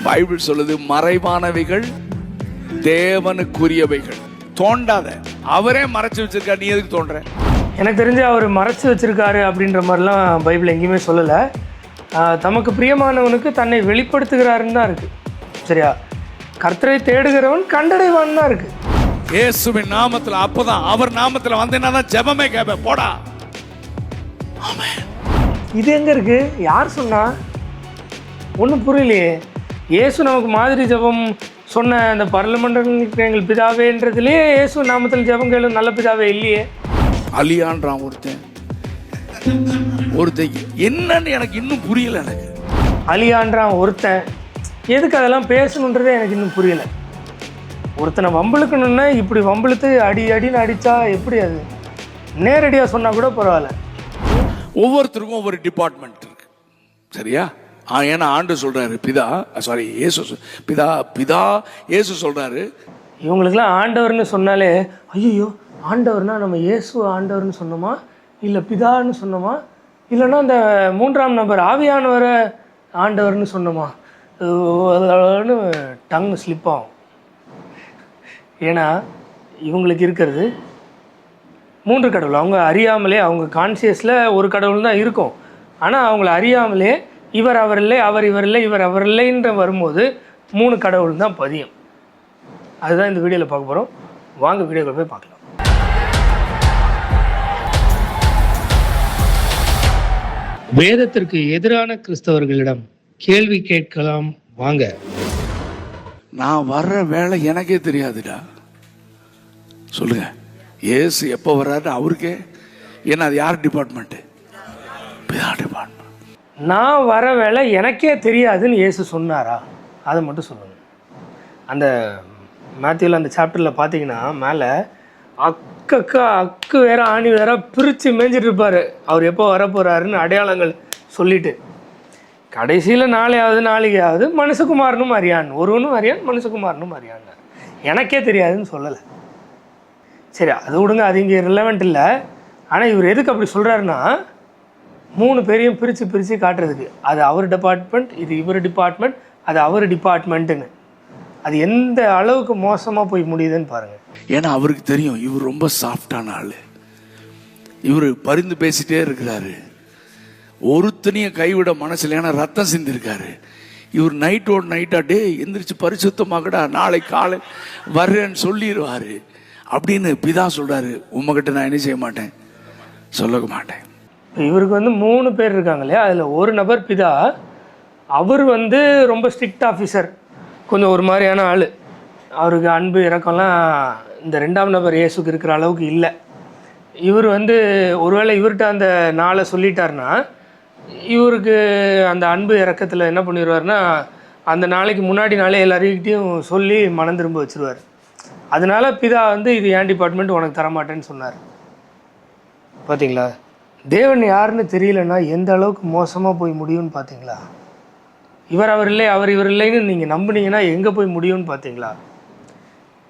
Bible சொல்லுது மறைவானவைகள் தேவனுக்குரியவைகள். தோண்டாத, அவரே மறைச்சு வச்சிருக்காரு, நீ எதுக்கு தோன்ற? எனக்கு தெரிஞ்சு அவர் மறைச்சு வச்சிருக்காரு அப்படின்ற மாதிரிலாம் பைபிள் எங்கேயுமே சொல்லலை. தமக்கு பிரியமானவனுக்கு தன்னை வெளிப்படுத்துகிறாருன்னு தான் இருக்குது. சரியா? கர்த்தரை தேடுகிறவன் கண்டடைவான் தான் இருக்குது. இயேசுவின் நாமத்தில், அப்போதான் அவர் நாமத்தில் வந்தேன்னா தான் ஜெபமே கேட்பேன். போடா. ஆமென். இது எங்கே இருக்குது? யார் சொன்னா? ஒன்றும் புரியலையே. இயேசு நமக்கு மாதிரி ஜெபம் சொன்ன அந்த பரலமண்டலத்தில் எங்கள் பிதாவேன்றதுலேயே இயேசு நாமத்தில் ஜெபம் கேளு நல்ல பிதாவே இல்லையே. அலியான்றான் ஒருத்தன் என்னன்னு எனக்கு இன்னும் புரியல. எனக்கு அலியான்றான் ஒருத்தன், எதுக்கு அதெல்லாம் பேசணுன்றதே எனக்கு இன்னும் புரியலை. ஒருத்தனை வம்பிழுக்கணுன்னா இப்படி வம்பிழுத்து அடின்னு அடித்தா எப்படி? அது நேரடியாக சொன்னால் கூட பரவாயில்ல. ஒவ்வொருத்தருக்கும் ஒவ்வொரு டிபார்ட்மெண்ட் இருக்கு. சரியா? ஏன்னா ஆண்டு சொல்றாரு பிதா இயேசு சொல்றாரு. இவங்களுக்கெல்லாம் ஆண்டவர்னு சொன்னாலே ஐயோ, ஆண்டவர்னா நம்ம இயேசு ஆண்டவர்னு சொன்னோமா, இல்லை பிதான்னு சொன்னோமா, இல்லைன்னா அந்த மூன்றாம் நபர் ஆவியானவரை ஆண்டவர்னு சொன்னோமா, டங் ஸ்லிப் ஆகும். ஏன்னா இவங்களுக்கு இருக்கிறது 3 கடவுள். அவங்க அறியாமலே, அவங்க கான்சியஸில் ஒரு கடவுள் தான் இருக்கும். ஆனால் அவங்கள அறியாமலே இவர் அவர் இல்லை, அவர் இவர் இல்லை, இவர் அவர் இல்லைன்ற வரும்போது 3 கடவுள் தான் பதியும். அதுதான் இந்த வீடியோவில் பார்க்க போகிறோம். வாங்க வீடியோவில் போய் பார்க்கலாம். வேதத்திற்கு எதிரான கிறிஸ்தவர்களிடம் கேள்வி கேட்கலாம் வாங்க. நான் வர்ற வேலை எனக்கே தெரியாதுடா. சொல்லுங்க, ஏசு எப்போ வர்றாரு அவருக்கே? ஏன்னா அது யார் டிபார்ட்மெண்ட்டு? பிதா டிபார்ட்மெண்ட். நான் வர வேலை எனக்கே தெரியாதுன்னு இயேசு சொன்னாரா? அதை மட்டும் சொல்லுங்கள். அந்த மேத்யூவில் அந்த சாப்டரில் பார்த்தீங்கன்னா மேலே அக்கு வேற ஆணி வேற பிரித்து மேய்ஞ்சிட்டு இருப்பார். அவர் எப்போ வரப்போகிறாருன்னு அடையாளங்கள் சொல்லிட்டு கடைசியில் நாளைக்காவது மனுஷகுமாரனும் அறியான், ஒருவனும் அறியான், மனுஷகுமாரனும் அறியான். எனக்கே தெரியாதுன்னு சொல்லலை. சரி, அது விடுங்க, அது இங்கே ரிலவெண்ட் இல்லை. ஆனால் இவர் எதுக்கு அப்படி சொல்கிறாருன்னா 3 பேரையும் பிரித்து காட்டுறதுக்கு. அது அவர் டிபார்ட்மெண்ட், இது இவர் டிபார்ட்மெண்ட், அது அவர் டிபார்ட்மெண்ட்டுன்னு. அது எந்த அளவுக்கு மோசமாக போய் முடியுதுன்னு பாருங்கள். ஏன்னா அவருக்கு தெரியும் இவர் ரொம்ப சாஃப்டான ஆள். இவர் பரிந்து பேசிட்டே இருக்கிறாரு. ஒருத்தனையும் கைவிட மனசில், ஏன்னா ரத்தம் சிந்திருக்காரு. இவர் நைட்டா டே எந்திரிச்சு பரிசுத்தமாகடா, நாளை காலை வர்றேன்னு சொல்லிடுவார் அப்படின்னு பிதா சொல்கிறாரு. உங்ககிட்ட நான் என்ன செய்ய மாட்டேன், சொல்ல மாட்டேன். இவருக்கு 3 பேர் இருக்காங்க இல்லையா, அதில் ஒரு நபர் பிதா. அவர் ரொம்ப ஸ்ட்ரிக்ட் ஆஃபீஸர், கொஞ்சம் ஒரு மாதிரியான ஆள். அவருக்கு அன்பு இறக்கம்லாம் இந்த 2ஆம் நபர் இயேசுக்கு இருக்கிற அளவுக்கு இல்லை. இவர் ஒருவேளை இவர்கிட்ட அந்த நாளை சொல்லிட்டாருன்னா இவருக்கு அந்த அன்பு இறக்கத்தில் என்ன பண்ணிடுவார்னா அந்த நாளைக்கு முன்னாடி நாளே எல்லாருக்கிட்டையும் சொல்லி மனம் திரும்ப வச்சுருவார். அதனால பிதா இது என் டிபார்ட்மெண்ட், உனக்கு தரமாட்டேன்னு சொன்னார். பார்த்தீங்களா? தேவன் யாருன்னு தெரியலன்னா எந்த அளவுக்கு மோசமாக போய் முடியும்னு பார்த்தீங்களா? இவர் அவர் இல்லை, அவர் இவர் இல்லைன்னு நீங்கள் நம்புனீங்கன்னா எங்கே போய் முடியும்னு பார்த்தீங்களா?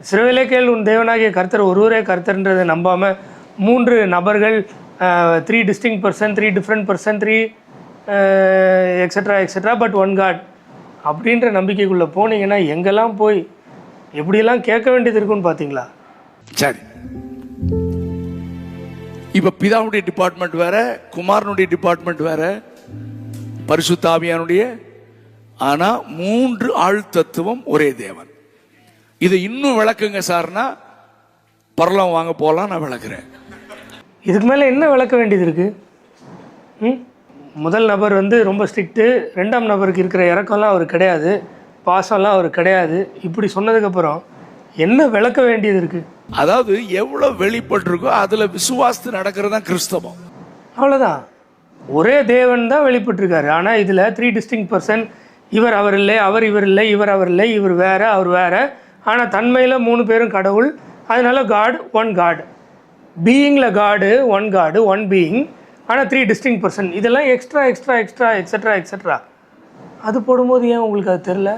சிறுவிலே கேள் உன் தேவனாகிய கர்த்தர் ஒருவரே கர்த்தர்ன்றதை நம்பாமல் 3 நபர்கள், 3 distinct person, 3 different person, 3 extra but one God அப்படின்ற நம்பிக்கைக்குள்ளே போனீங்கன்னா எங்கெல்லாம் போய் எப்படியெல்லாம் கேட்க வேண்டியது இருக்குன்னு பார்த்தீங்களா? சரி, இப்போ பிதாவுடைய டிபார்ட்மெண்ட் வேற, குமாரனுடைய டிபார்ட்மெண்ட் வேற, பரிசுத்த ஆவியானுடைய. ஆனால் 3 ஆள் தத்துவம் ஒரே தேவன். இதை இன்னும் விளக்குங்க சார்னா பரலம் வாங்க போகலாம், நான் விளக்குறேன். இதுக்கு மேலே என்ன விளக்க வேண்டியது இருக்குது? முதல் நபர் ரொம்ப ஸ்ட்ரிக்ட்டு, 2ஆம் நபருக்கு இருக்கிற இறக்கம்லாம் அவர் கிடையாது, பாசம்லாம் அவர் கிடையாது. இப்படி சொன்னதுக்கப்புறம் என்ன விளக்க வேண்டியது இருக்குது? அதாவது எவ்வளோ வெளிப்பட்டிருக்கோ அதில் விசுவாசத்து நடக்கிறது தான் கிறிஸ்தவம். அவ்வளோதான். ஒரே தேவன் தான் வெளிப்பட்டிருக்காரு. ஆனால் இதில் 3 டிஸ்டிங்க் பர்சன், இவர் அவர் இல்லை, அவர் இவர் இல்லை, இவர் அவர் இல்லை, இவர் வேற, அவர் வேற. ஆனால் தன்மையில் 3 பேரும் கடவுள். அதனால காட், ஒன் காட். பீயிங்கில் காடு, ஒன் காடு, ஒன் பீயிங். ஆனால் 3 டிஸ்டிங்க் பர்சன். இதெல்லாம் எக்ஸட்ரா. அது போடும்போது ஏன் உங்களுக்கு அது தெரில?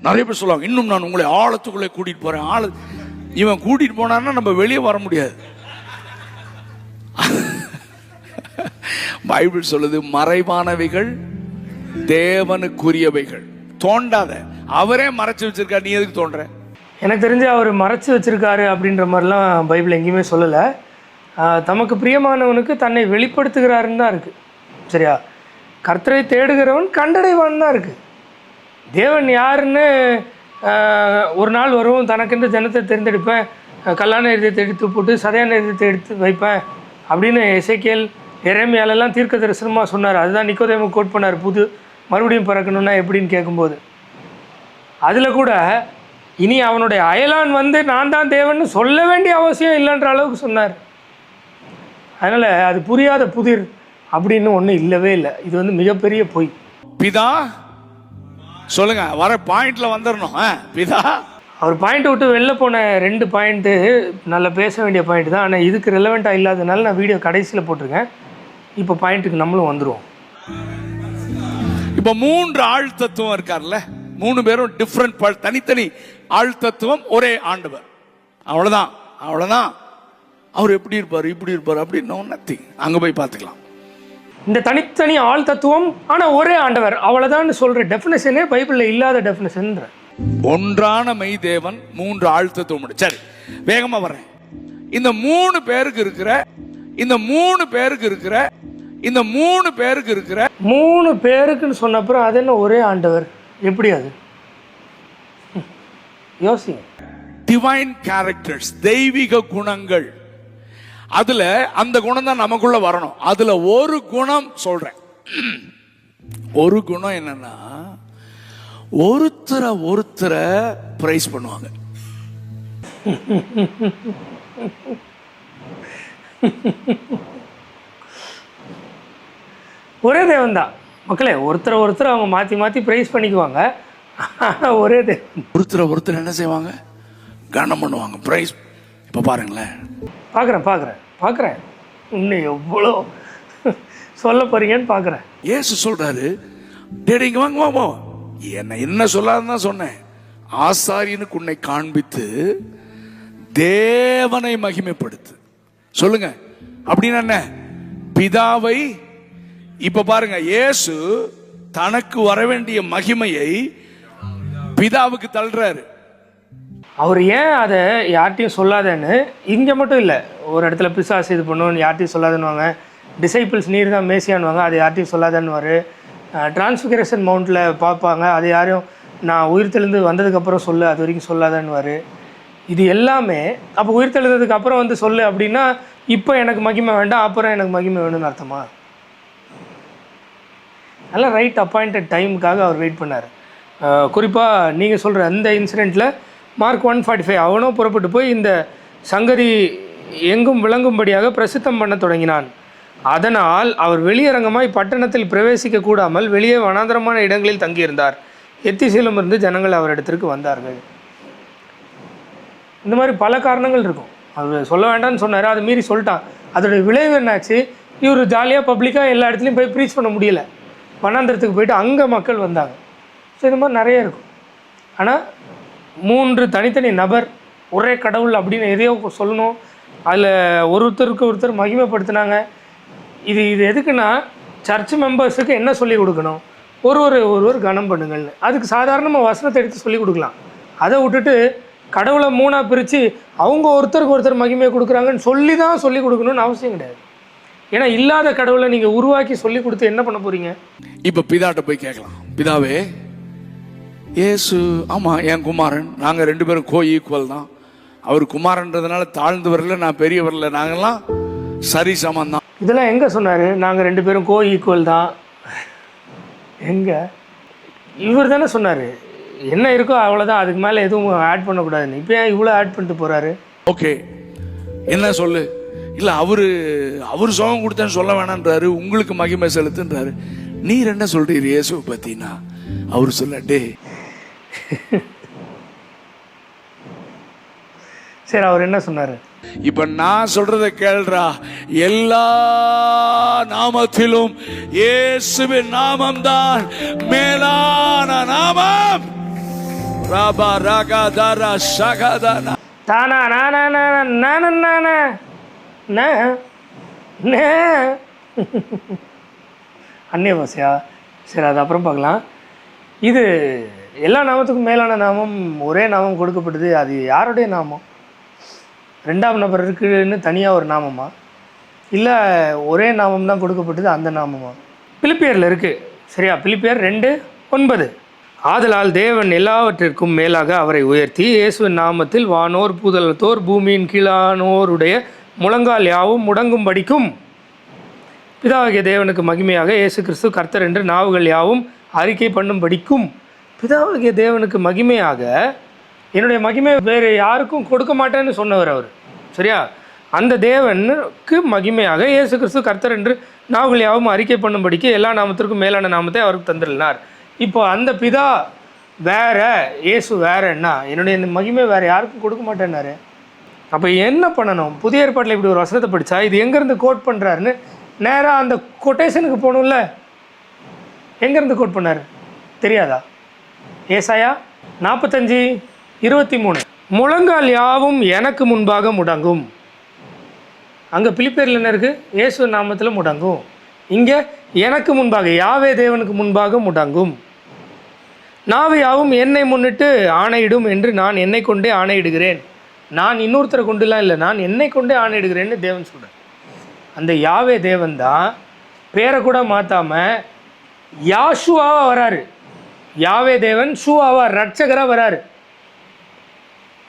நிறைய பேர் சொல்லுவாங்க, இன்னும் நான் உங்களை ஆழத்துக்குள்ளே கூட்டிகிட்டு போகிறேன். இவன் கூட்டிகிட்டு போனான்னா நம்ம வெளியே வர முடியாது. பைபிள் சொல்லுது மறைவானவைகள் தேவனுக்குரியவைகள். தோண்டாத. அவரே மறைச்சு வச்சிருக்காரு, நீ எதுக்கு தோன்ற? எனக்கு தெரிஞ்சு அவர் மறைச்சி வச்சிருக்காரு அப்படின்ற மாதிரிலாம் பைபிள் எங்கேயுமே சொல்லலை. தமக்கு பிரியமானவனுக்கு தன்னை வெளிப்படுத்துகிறாருன்னு தான் இருக்குது. சரியா? கர்த்தரை தேடுகிறவன் கண்டடைவான் தான் இருக்குது. தேவன் யாருன்னு ஒரு நாள் வரும், தனக்கென்று ஜனத்தை தேர்ந்தெடுப்பேன், கல்லான இதயத்தை எடுத்து போட்டு சதையான இதயத்தை எடுத்து வைப்பேன் அப்படின்னு எசேக்கியேல் எரேமியாலெல்லாம் தீர்க்க தரிசனமாக சொன்னார். அதுதான் நிக்கோதேமு கோட் பண்ணார், புது மறுபடியும் பிறக்கணுன்னா எப்படின்னு கேட்கும்போது. அதில் கூட இனி அவனுடைய அயலான் வந்து நான் தான் தேவன்னு சொல்ல வேண்டிய அவசியம் இல்லைன்ற அளவுக்கு சொன்னார். அதனால் அது புரியாத புதிர் அப்படின்னு ஒன்றும் இல்லவே இல்லை. இது வந்து மிகப்பெரிய பொய். பிதா சொல்லுங்க, வர பாயிண்ட்ல வந்துடணும். பிதா அவர் பாயிண்ட் விட்டு வெளில போன 2 பாயிண்ட்டு நல்லா பேச வேண்டிய பாயிண்ட் தான். ஆனால் இதுக்கு ரெலவெண்ட்டாக இல்லாததுனால நான் வீடியோ கடைசியில் போட்டிருக்கேன். இப்போ பாயிண்ட்டுக்கு நம்மளும் வந்துடுவோம். இப்போ 3 ஆள் தத்துவம் இருக்கார்ல, 3 பேரும் டிஃப்ரெண்ட், தனித்தனி ஆள் தத்துவம், ஒரே ஆண்டவர். அவ்வளவுதான் அவ்வளவுதான். அவர் எப்படி இருப்பார், இப்படி இருப்பார் அப்படின்னு நத்திங். அங்க போய் பார்த்துக்கலாம். இந்த தனித்தனி ஆள் தத்துவம் ஆனால் ஒரே ஆண்டவர், அவ்வளோதான் சொல்கிற டெஃபினேஷனே பைபிளில் இல்லாத டெஃபினேஷன். ஒன்றான மெய் தேவன், 3 ஆள் தத்துவம். சரி, வேகமா வரேன். இந்த 3 பேருக்கு இருக்கிற 3 பேருக்குன்னு சொன்ன அப்புறம் அது என்ன ஒரே ஆண்டவர்? எப்படி அது? யோசிங்க. டிவைன் கேரக்டர்ஸ், தெய்வீக குணங்கள். அதுல அந்த குணம் தான் நமக்குள்ள வரணும். அதுல ஒரு குணம் சொல்றேன். ஒரு குணம் என்னன்னா, ஒருத்தரை பிரைஸ் பண்ணுவாங்க. ஒரே தேவன் தான் மக்களே. ஒருத்தர் அவங்க மாற்றி மாற்றி ப்ரைஸ் பண்ணிக்குவாங்க. ஒரே தேவன். ஒருத்தர் என்ன செய்வாங்க? கனம் பண்ணுவாங்க, பிரைஸ். இப்போ பாருங்களேன். பார்க்குறேன் இன்னும் எவ்வளோ சொல்ல போறீங்கன்னு பார்க்குறேன். இயேசு சொல்றாரு, டேடிங்க வாங்க, என்ன சொல்லாதுன்னு தான் சொன்னேன். ஆசாரியனுக்கு உன்னை காண்பித்து தேவனை மகிமைப்படுத்து. சொல்லுங்க, அப்படின்னு என்ன? பிதாவை. இப்ப பாருங்க, இயேசு தனக்கு வர வேண்டிய மகிமையை பிதாவுக்கு தள்ளுறாரு. அவர் ஏன் அதை யார்ட்டையும் சொல்லாதேன்னு, இங்கே மட்டும் இல்லை, ஒரு இடத்துல பிசாசு இது பண்ணுவோன்னு யார்ட்டையும் சொல்லாதேன்னுவாங்க. டிசைபிள்ஸ் நீர் தான் மேசியான்வாங்க, அதை யார்ட்டையும் சொல்லாதேன்னுவார். டிரான்ஸ்ஃபிகரேஷன் மவுண்டில் பார்ப்பாங்க, அது யாரையும் நான் உயிர்த்தெழுந்து வந்ததுக்கப்புறம் சொல்லு, அது வரைக்கும் சொல்லாதேன்னுவார். இது எல்லாமே அப்போ உயிர்த்தெழுந்ததுக்கு அப்புறம் வந்து சொல்லு அப்படின்னா, இப்போ எனக்கு மகிமை வேண்டாம், அப்புறம் எனக்கு மகிமை வேணும்னு அர்த்தமா? நல்லா ரைட் அப்பாயிண்டட் டைமுக்காக அவர் வெயிட் பண்ணார். குறிப்பாக நீங்கள் சொல்கிற அந்த இன்சிடெண்ட்டில் மார்க் 1:45, அவனோ புறப்பட்டு போய் இந்த சங்கதி எங்கும் விளங்கும்படியாக பிரசித்தம் பண்ண தொடங்கினான். அதனால் அவர் வெளியரங்கமாய் பட்டணத்தில் பிரவேசிக்க கூடாமல் வெளியே வனாந்தரமான இடங்களில் தங்கியிருந்தார். எத்திசையிலும் இருந்து ஜனங்கள் அவரிடத்திற்கு வந்தார்கள். இந்த மாதிரி பல காரணங்கள் இருக்கும். அவர் சொல்ல வேண்டாம்னு சொன்னார், அதை மீறி சொல்லிட்டான். அதோடய விளைவு என்னாச்சு? இவர் ஜாலியாக பப்ளிக்காக எல்லா இடத்துலையும் போய் ப்ரீச் பண்ண முடியல. வனாந்தரத்துக்கு போயிட்டு அங்கே மக்கள் வந்தாங்க. ஸோ இந்த மாதிரி நிறைய இருக்கும். ஆனால் 3 தனித்தனி நபர் ஒரே கடவுள் அப்படின்னு எதையோ சொல்லணும். அதில் ஒருத்தர் மகிமைப்படுத்தினாங்க. இது எதுக்குன்னா, சர்ச் மெம்பர்ஸுக்கு என்ன சொல்லிக் கொடுக்கணும்? ஒருவர் கனம் பண்ணுங்கள்னு. அதுக்கு சாதாரணமாக வசனத்தை எடுத்து சொல்லிக் கொடுக்கலாம். அதை விட்டுட்டு கடவுளை 3ஆக பிரித்து அவங்க ஒருத்தருக்கு மகிமையை கொடுக்குறாங்கன்னு சொல்லி தான் சொல்லிக் கொடுக்கணும்னு அவசியம் கிடையாது. ஏன்னா இல்லாத கடவுளை நீங்கள் உருவாக்கி சொல்லி கொடுத்து என்ன பண்ண போகிறீங்க? இப்போ பிதாட்ட போய் கேட்கலாம், பிதாவே, இயேசு ஆமாம் என் குமாரன், நாங்கள் 2 பேரும் ஈக்குவல் தான். அவர் குமாரன்றதுனால தாழ்ந்து வரல, நான் பெரிய வரல, நாங்கள்லாம் சரி சமம் தான். இதெல்லாம் எங்கே சொன்னார்? நாங்கள் 2 பேரும் ஈக்குவல் தான். எங்கே? இவர் தானே சொன்னார், என்ன இருக்கோ அவ்வளோதான், அதுக்கு மேலே எதுவும் ஆட் பண்ணக்கூடாதுன்னு. இப்போ ஏன் இவ்வளோ ஆட் பண்ணிட்டு போகிறாரு? ஓகே, என்ன சொல்லு? இல்லை, அவர் சுகம் கொடுத்தேன்னு சொல்ல வேணான்றாரு, உங்களுக்கு மகிமை செலுத்துன்றாரு. நீர் என்ன சொல்றீர் இயேசுவை பத்தினா? அவர் சொல்லட்டே. சரி, அவர் என்ன சொன்னாரு? இப்ப நான் சொல்றத கேள்றா. எல்லா நாமத்திலும் இயேசுவின் நாமம் தான் மேலான நாமம். ராபா ராகா தாரா ஷகதானா தானா நானா நானா நானா நானா நே அந்நிய பாஷையா? சரி, அது அப்புறம் பார்க்கலாம். இது எல்லா நாமத்துக்கும் மேலான நாமம் ஒரே நாமம் கொடுக்கப்பட்டது. அது யாருடைய நாமம்? ரெண்டாம் நபர் இருக்குன்னு தனியாக ஒரு நாமமா, இல்லை ஒரே நாமம் தான் கொடுக்கப்பட்டது அந்த நாமமா? பிலிப்பியரில் இருக்குது சரியா? பிலிப்பியர் 2:9. ஆதலால் தேவன் எல்லாவற்றிற்கும் மேலாக அவரை உயர்த்தி இயேசுவின் நாமத்தில் வானோர் பூதலத்தோர் பூமியின் கீழானோருடைய முழங்கால் யாவும் முடங்கும்படிக்கும் பிதாவாகிய தேவனுக்கு மகிமையாக இயேசு கிறிஸ்து கர்த்தர் என்று நாவுகள் யாவும் அறிக்கை பண்ணும்படிக்கும். பிதாவாகிய தேவனுக்கு மகிமையாக, என்னுடைய மகிமை வேறு யாருக்கும் கொடுக்க மாட்டேன்னு சொன்னவர் அவர் சரியா? அந்த தேவனுக்கு மகிமையாக இயேசு கிறிஸ்து கர்த்தர் என்று நாவுகள் யாவும் அறிக்கை பண்ணும்படிக்கு எல்லா நாமத்திற்கும் மேலான நாமத்தை அவருக்கு தந்துள்ளார். இப்போ அந்த பிதா வேற, இயேசு வேறன்னா என்னுடைய இந்த மகிமை வேறு யாருக்கும் கொடுக்க மாட்டேன்னாரு. அப்போ என்ன பண்ணணும்? புதிய ஏற்பாட்டில் இப்படி ஒரு வசனத்தை படித்தா இது எங்கேருந்து கோட் பண்ணுறாருன்னு நேராக அந்த கொட்டேஷனுக்கு போகணும்ல. எங்கேருந்து கோட் பண்ணார் தெரியாதா? ஏசாயா 45:23 முழங்கால் யாவும் எனக்கு முன்பாக முடங்கும். அங்கே பிலிப்பியரில் என்ன இருக்குது? இயேசு நாமத்தில் முடங்கும். இங்கே எனக்கு முன்பாக, யாவே தேவனுக்கு முன்பாக முடங்கும். நாவு யாவும் என்னை முன்னிட்டு ஆணையிடும் என்று நான் என்னை கொண்டே ஆணையிடுகிறேன். நான் இன்னொருத்தரை கொண்டுலாம் இல்லை, நான் என்னை கொண்டே ஆணையிடுகிறேன்னு தேவன் சொல்கிறேன். அந்த யாவே தேவன் தான் பேரை கூட மாற்றாமல் யாஷுவாவா வராரு. யாவே தேவன் ஷூவாவா ரட்சகராக வராரு.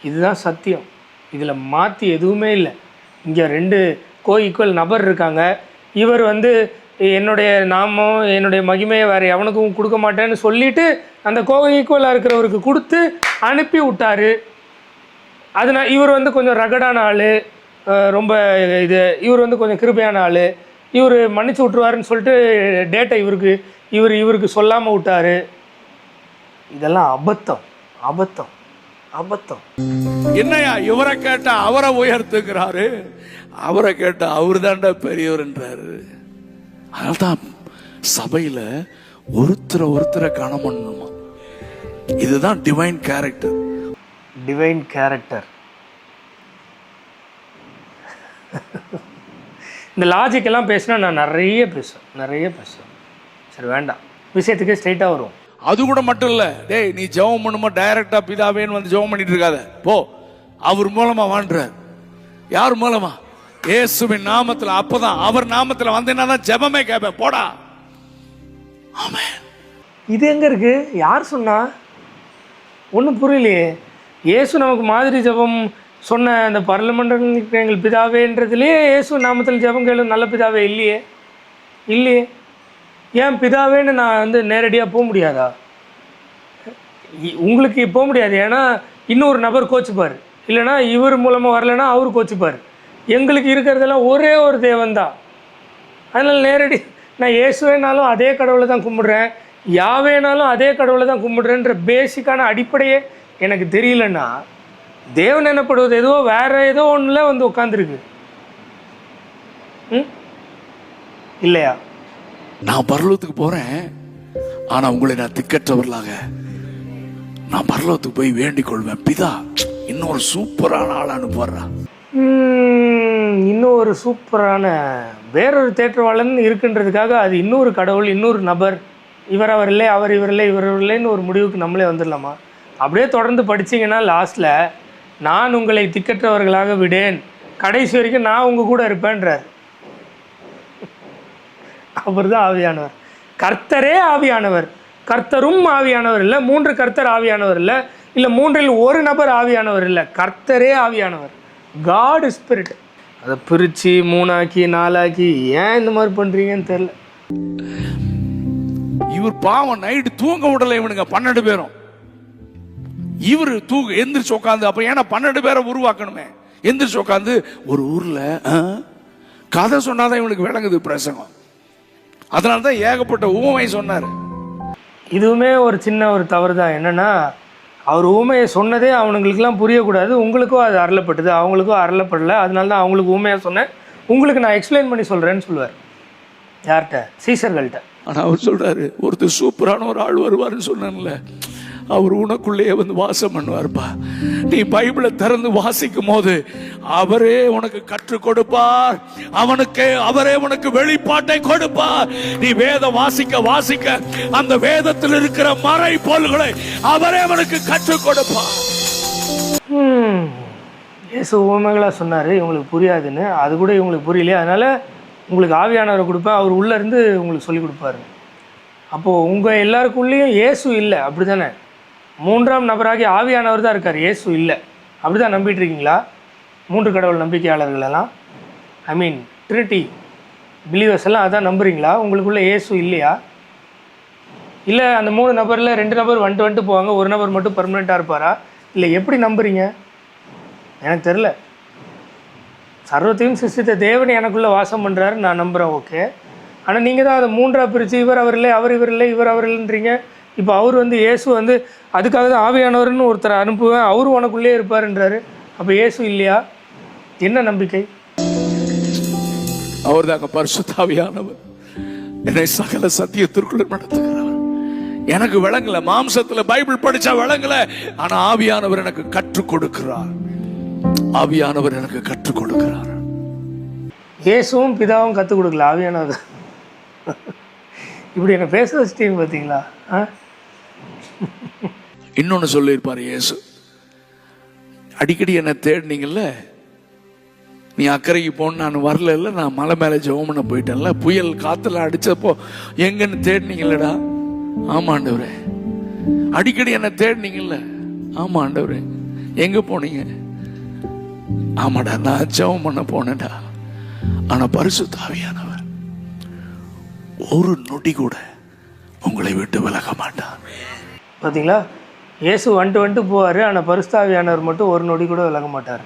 இதுதான் சத்தியம். இதில் மாற்றி எதுவுமே இல்லை. இங்கே 2 ஈக்குவல் நபர் இருக்காங்க. இவர் என்னுடைய நாமம் என்னுடைய மகிமையை வேறு எவனுக்கும் கொடுக்க மாட்டேன்னு சொல்லிவிட்டு அந்த ஈக்குவலாக இருக்கிறவருக்கு கொடுத்து அனுப்பி விட்டார். அதனால் இவர் கொஞ்சம் ரகடான ஆள், ரொம்ப இவர் கொஞ்சம் கிருபையான ஆள், இவர் மன்னிச்சு விட்ருவாருன்னு சொல்லிட்டு டேட்டை இவருக்கு சொல்லாமல் விட்டார். இதெல்லாம் அபத்தம் அபத்தம் அபத்தம். என்னையா இவரை கேட்டா அவரை உயர்த்துக்கிறாரு, அவரை கேட்டா அவரு தாண்டா பெரியவர்ன்றாரு. அதனால்தான் சபையில ஒருத்தரை காணணுமா. இதுதான் டிவைன் கேரக்டர். Divine character. இந்த லாஜிக்கெல்லாம் பேசினா நான் நிறைய பேசுவேன். சரி வேண்டாம், விஷயத்துக்கு ஸ்ட்ரைட்டாக வரும். அது கூட மட்டும் இல்ல, டேய் நீ ஜெபம் பண்ணுமா டைரக்டா பிதாவேன்னு ஜெபம் பண்ணிட்டு இருக்காத. போ, அவர் மூலமா வாழ்றார். யார் மூலமா? இயேசுவின் நாமத்துல. அப்பதான் அவர் நாமத்துல வந்தேன்னா ஜெபமே கேட்பேன். போடா. ஆமென். இது எங்க இருக்கு? யார் சொன்னா? ஒன்றும் புரியலையே. இயேசு நமக்கு மாதிரி ஜெபம் சொன்ன அந்த பரலமண்டல எங்கள் பிதாவேன்றதுலேயே இயேசு நாமத்தில் ஜெபம் கேளு நல்ல பிதாவே இல்லையே. ஏன் பிதாவேன்னு நான் நேரடியாக போக முடியாதா? உங்களுக்கு போக முடியாது, ஏன்னா இன்னொரு நபர் கோச்சுப்பார். இல்லைனா இவர் மூலமாக வரலைன்னா அவர் கோச்சுப்பார். எங்களுக்கு இருக்கிறதெல்லாம் ஒரே ஒரு தேவன் தான். அதனால் நேரடி நான் இயேசுவேனாலும் அதே கடவுளை தான் கும்பிடுறேன், யாவேனாலும் அதே கடவுளை தான் கும்பிடுறேன்ற பேசிக்கான அடிப்படையே எனக்கு தெரியலன்னா தேவன் என்னப்படுவது ஏதோ வேறு ஏதோ ஒன்றில் உட்காந்துருக்கு இல்லையா? நான் பரலோகத்துக்கு போறேன், ஆனா உங்களை நான் திக்கற்றவர்களாக நான் பரலோகத்துக்கு போய் வேண்டிக் கொள்வேன். பிதா இன்னொரு சூப்பரான ஆள் அனுப்புறா. இன்னொரு சூப்பரான வேறொரு தேற்றவாளன் இருக்குன்றதுக்காக அது இன்னொரு கடவுள், இன்னொரு நபர், இவர் இல்லை அவர் இல்லைன்னு ஒரு முடிவுக்கு நம்மளே வந்துடலாமா? அப்படியே தொடர்ந்து படிச்சிங்கன்னா லாஸ்ட்டில் நான் உங்களை திக்கற்றவர்களாக விடேன், கடைசி வரைக்கும் நான் உங்கள் கூட இருப்பேன்றார். அவர் தான் ஆவியானவர். கர்த்தரே ஆவியானவர். கர்த்தரும் ஆவியானவர் இல்லை, 3 கர்த்தர் ஆவியானவர் இல்லை, இல்லை 3இல் ஒரு நபர் ஆவியானவர் இல்லை, கர்த்தரே ஆவியானவர். God spirit. அதை பிரித்து 3ஆக்கி 4ஆக்கி ஏன் இந்த மாதிரி பண்ணுறீங்கன்னு தெரில. இவர் பாவம் நைட்டு தூங்க விடலை இவனுங்க 12 பேரும். இவர் எந்திரிச்சு உட்காந்து, அப்ப ஏன்னா 12 பேரை உருவாக்கணுமே. எந்திரிச்சு உட்காந்து ஒரு ஊர்ல கதை சொன்னாதான் இவனுக்கு விளங்குது பிரசங்கம். அதனால்தான் ஏகப்பட்ட ஊமை சொன்னார். இதுவுமே ஒரு சின்ன ஒரு தவறு தான். என்னன்னா அவர் ஊமையை சொன்னதே அவனுங்களுக்கெல்லாம் புரியக்கூடாது. உங்களுக்கும் அது அருளப்பட்டது, அவங்களுக்கும் அருளப்படலை. அதனால தான் அவங்களுக்கு ஊமையாக சொன்னேன், உங்களுக்கு நான் எக்ஸ்பிளைன் பண்ணி சொல்கிறேன்னு சொல்லுவார். யார்கிட்ட? சீசர்கள்ட்ட. ஆனால் அவர் சொல்கிறாரு, ஒருத்தர் சூப்பரான ஒரு ஆள் வருவார்னு சொன்னேன்ல, அவர் உனக்குள்ளேயே வந்து வாசம் பண்ணுவார்ப்பா. நீ பைபிளை திறந்து வாசிக்கும் போது அவரே உனக்கு கற்றுக் கொடுப்பார், அவரே உனக்கு வெளிப்பாட்டை கொடுப்பார். நீ வேதம் வாசிக்க வாசிக்க அந்த வேதத்தில் இருக்கிற மறை பொருள்களை அவரே உனக்கு கற்றுக் கொடுப்பார். இயேசு உவமைகளாக சொன்னார், இவங்களுக்கு புரியாதுன்னு. அது கூட இவங்களுக்கு புரியலையே, அதனால் உங்களுக்கு ஆவியானவரை கொடுப்பேன், அவர் உள்ளேருந்து உங்களுக்கு சொல்லிக் கொடுப்பாரு. அப்போது உங்கள் எல்லாருக்குள்ளேயும் இயேசு இல்லை, அப்படி தானே? மூன்றாம் நபராகி ஆவியானவர் தான் இருக்கார், இயேசு இல்லை. அப்படி தான் நம்பிட்டு இருக்கீங்களா? 3 கடவுள் நம்பிக்கையாளர்கள் எல்லாம், ஐ மீன் ட்ரினிட்டி பிலீவர்ஸ் எல்லாம் அதான் நம்புறீங்களா? உங்களுக்குள்ளே இயேசு இல்லையா? இல்லை அந்த 3 நபரில் 2 நபர் வந்துட்டு போவாங்க, ஒரு நபர் மட்டும் பர்மனெண்ட்டாக இருப்பாரா? இல்லை எப்படி நம்புறீங்க? எனக்கு தெரில. சர்வத்தையும் சிருஷ்டித்த தேவன் எனக்குள்ளே வாசம் பண்ணுறாரு, நான் நம்புகிறேன், ஓகே. ஆனால் நீங்கள் தான் அதை 3ஆக பிரித்து இவர் அவர் இல்லை, அவர் இவர் இல்லை, இவர் அவர் இல்லைன்றீங்க. இப்போ அவர் வந்து இயேசு வந்து அதுக்காக தான் ஆவியானவர்னு ஒருத்தரை அனுப்புவேன், அவரும் உனக்குள்ளே இருப்பாருன்றாரு. அப்போ இயேசு இல்லையா? என்ன நம்பிக்கை? அவர் தாங்க பரிசுத்த ஆவியானவர், என்னை சகல சத்தியத்திற்குள்ள நடத்துகிறவர். எனக்கு விளங்கல, மாம்சத்துல பைபிள் படிச்சா விளங்கல, ஆனா ஆவியானவர் எனக்கு கற்றுக் கொடுக்கிறார். ஆவியானவர் எனக்கு கற்றுக் கொடுக்கிறார். இயேசுவும் பிதாவும் கற்றுக் கொடுக்கல, ஆவியானவர். இப்படி என்ன பேச வச்சிட்டீங்க பார்த்தீங்களா? இன்னொன்னு சொல்லியிருப்பாரு இயேசு, அடிக்கடி என்ன தேடினீங்கல்ல, நீ அக்கறைக்கு போன நான் வரல, இல்லை நான் மலை மேலே ஜெபம் பண்ண போயிட்டேன்ல, புயல் காத்துல அடிச்சப்போ எங்கன்னு தேடினீங்கல்லடா. ஆமா ஆண்டவரே. அடிக்கடி என்ன தேடினீங்கல்ல, ஆமா ஆண்டவரே. எங்க போனீங்க? ஆமாடா நான் ஜெபம் பண்ண போனேன்டா. ஆனா பரிசுத்த ஆவியானவர் ஒரு நொடி கூட உங்களை விட்டு விலக மாட்டார். பார்த்தீங்களா? இயேசு வந்துட்டு போவார், ஆனால் பரிசுத்த ஆவியானவர் மட்டும் ஒரு நொடி கூட விலக மாட்டார்.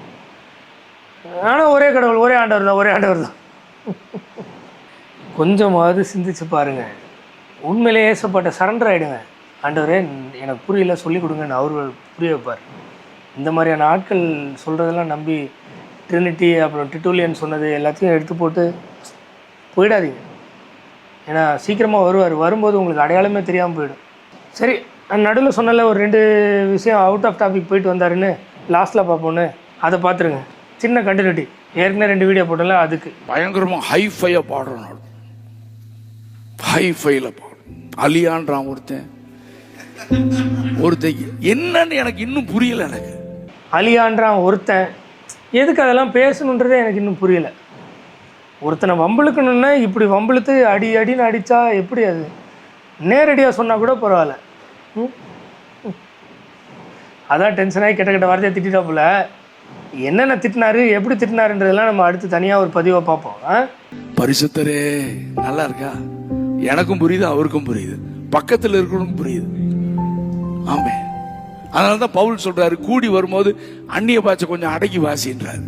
ஆனால் ஒரே கடவுள், ஒரே ஆண்டவர் தான். கொஞ்சமாவது சிந்திச்சு பாருங்கள். உண்மையிலே ஏசப்பட்ட சரண்டர் ஆகிடுங்க. ஆண்டவரே எனக்கு புரியல, சொல்லிக் கொடுங்கன்னு அவர் புரிய வைப்பார். இந்த மாதிரியான ஆட்கள் சொல்கிறதெல்லாம் நம்பி ட்ரினிட்டி அப்புறம் டிட்டூலியன் சொன்னது எல்லாத்தையும் எடுத்து போட்டு போயிடாதீங்க. ஏன்னா சீக்கிரமாக வரும்போது உங்களுக்கு அடையாளமே தெரியாமல் போயிடும். சரி, நான் நடுவில் சொன்னல ஒரு 2 விஷயம் அவுட் ஆஃப் டாபிக் போயிட்டு வந்தாருன்னு, லாஸ்ட்டில் பார்ப்போன்னு, அதை பார்த்துருங்க. சின்ன கண்டினியூட்டி, ஏற்கனவே 2 வீடியோ போட்டல, அதுக்கு பயங்கரமாக ஹைஃபையாக பாடுறோம். ஹைஃபைல பாடுறோம். அலியான்றான் ஒருத்தன் என்னன்னு எனக்கு இன்னும் புரியல. எனக்கு அலியான்றான் ஒருத்தன், எதுக்கு அதெல்லாம் பேசணுன்றதே எனக்கு இன்னும் புரியல. ஒருத்தனை வம்பிழுக்கணுன்னா இப்படி வம்பிழுத்து அடின்னு அடித்தா எப்படி? அது நேரடியாக சொன்னால் கூட பரவாயில்ல. அதான் டென்ஷனாகி கெட்ட வார்த்தையை திட்டாப்புல. என்னென்ன திட்டினாரு, எப்படி திட்டினாருன்றதெல்லாம் நம்ம அடுத்து தனியாக ஒரு பதிவாக பார்ப்போம். பரிசுத்தரே நல்லா இருக்கா? எனக்கும் புரியுது, அவருக்கும் புரியுது, பக்கத்தில் இருக்கணும் புரியுது. ஆமே. அதனாலதான் பவுல் சொல்றாரு, கூடி வரும்போது அந்நிய பாச்சை கொஞ்சம் அடக்கி வாசின்றாரு.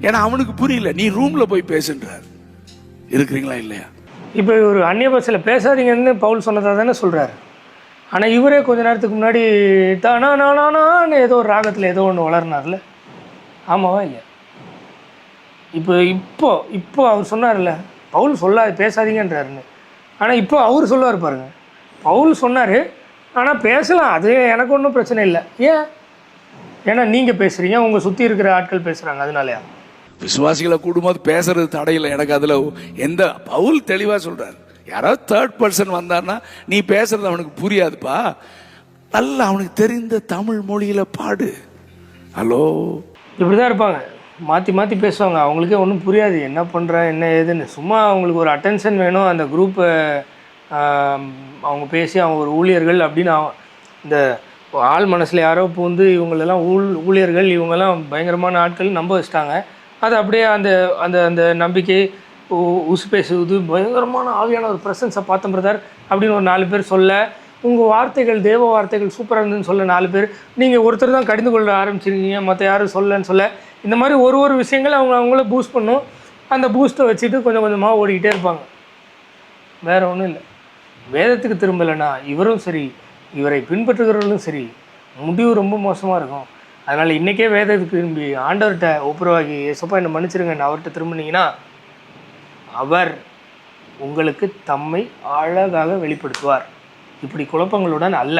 ஏன்னா அவனுக்கு புரியல, நீ ரூம்ல போய் பேசுன்றாரு. இருக்கிறீங்களா இல்லையா? இப்போ ஒரு அந்நிய பாஷையில் பேசாதீங்கன்னு பவுல் சொன்னதாக தானே சொல்றாரு. ஆனால் இவரே கொஞ்ச நேரத்துக்கு முன்னாடி தானான்னு ஏதோ ஒரு ராகத்தில் ஏதோ ஒன்று வளர்னார்ல, ஆமாவா இல்லையா? இப்போ அவர் சொன்னார்ல, பவுல் பேசாதீங்கன்றாருன்னு. ஆனால் இப்போ அவர் சொல்லுவார் பாருங்க, பவுல் சொன்னார் ஆனால் பேசலாம், அது எனக்கு ஒன்றும் பிரச்சனை இல்லை. ஏன்னா நீங்கள் பேசுகிறீங்க, உங்கள் சுற்றி இருக்கிற ஆட்கள் பேசுகிறாங்க, அதனாலயா? விசுவாசிகளை கூடும்போது பேசுறது தடையில்லை. எனக்கு அதில் எந்த, பவுல் தெளிவாக சொல்கிறார், யாராவது 3rd பர்சன் வந்தார்னா நீ பேசுறது அவனுக்கு புரியாதுப்பா, நல்லா அவனுக்கு தெரிந்த தமிழ் மொழியில் பாடு. ஹலோ, இப்படி தான் இருப்பாங்க, மாற்றி பேசுவாங்க, அவங்களுக்கே ஒன்றும் புரியாது என்ன பண்ணுறேன் என்ன ஏதுன்னு. சும்மா அவங்களுக்கு ஒரு அட்டென்ஷன் வேணும், அந்த குரூப்பை அவங்க பேசி அவங்க ஒரு ஊழியர்கள் அப்படின்னு இந்த ஆள் மனசில் யாரோ பூந்து இவங்களெல்லாம் ஊழியர்கள், இவங்கெல்லாம் பயங்கரமான ஆட்கள் நம்ப வச்சிட்டாங்க. அது அப்படியே அந்த அந்த அந்த நம்பிக்கை உசு பேசுவது, பயங்கரமான ஆவியான ஒரு ப்ரெசன்ஸை பார்த்தோம் பிரதர் அப்படின்னு ஒரு 4 பேர் சொல்ல, உங்கள் வார்த்தைகள் தேவ வார்த்தைகள் சூப்பராக இருந்துன்னு சொல்ல 4 பேர், நீங்கள் ஒருத்தர் தான் கடிந்து கொள்ள ஆரம்பிச்சிருக்கீங்க, மற்ற யாரும் சொல்லன்னு சொல்ல, இந்த மாதிரி ஒரு விஷயங்கள் அவங்கள பூஸ்ட் பண்ணும். அந்த பூஸ்ட்டை வச்சுட்டு கொஞ்சம் கொஞ்சமாக ஓடிக்கிட்டே இருப்பாங்க. வேறு ஒன்றும் இல்லை. வேதத்துக்கு திரும்பலைன்னா இவரும் சரி, இவரை பின்பற்றுகிறவர்களும் சரி, முடிவு ரொம்ப மோசமாக இருக்கும். அதனால் இன்றைக்கே வேதத்துக்கு திரும்பி ஆண்டவர்கிட்ட ஒப்புரவாகி, ஏசப்பா என்னை மன்னிச்சிருங்கன்னு அவர்கிட்ட திரும்பினீங்கன்னா அவர் உங்களுக்கு தம்மை அழகாக வெளிப்படுத்துவார். இப்படி குழப்பங்களுடன் அல்ல.